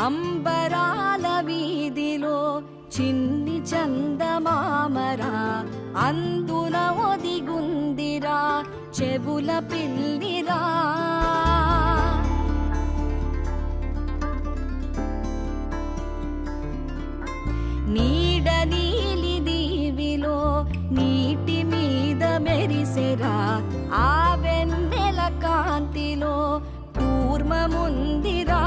అంబరాల వీధిలో చిన్ని చందమామరా అందున ఒదిగుందిరా చెవుల పిల్లిరా. నీడ నీలి దీవిలో నీటి మీద మెరిసెరా ఆ వెన్నెల కాంతిలో కూర్మముందిరా.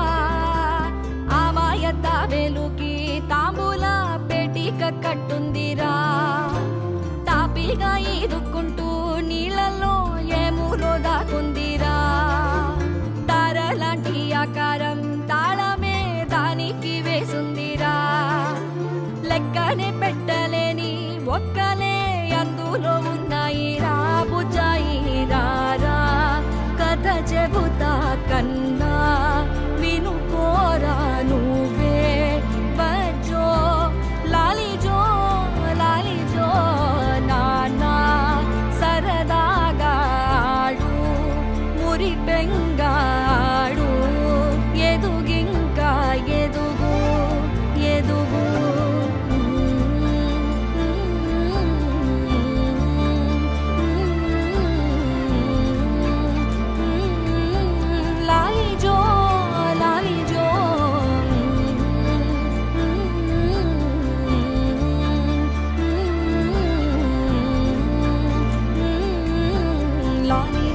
అమాయత వెలుకి తాంబూల పెటిక కట్టుందిరా. తాపిగా ఈదుకుంటూ నీళ్ళల్లో ఏములో దాకుందిరా. తారలాంటి ఆకారం తాళమే దానికి వేసుందిరా. లెక్కనే పెట్టలేని ఒక్కలే అందులో ఉన్నాయిరా. బుజ్జాయిరా కథ చెబుతా కన్నా వినుకోరా నువ్వే బజ్జో లాలిజో లాలిజో నానా సరదాగాడు మురి బెంగాడు ఎదుగింకా ఎదుగు ఎదుగు. Lonely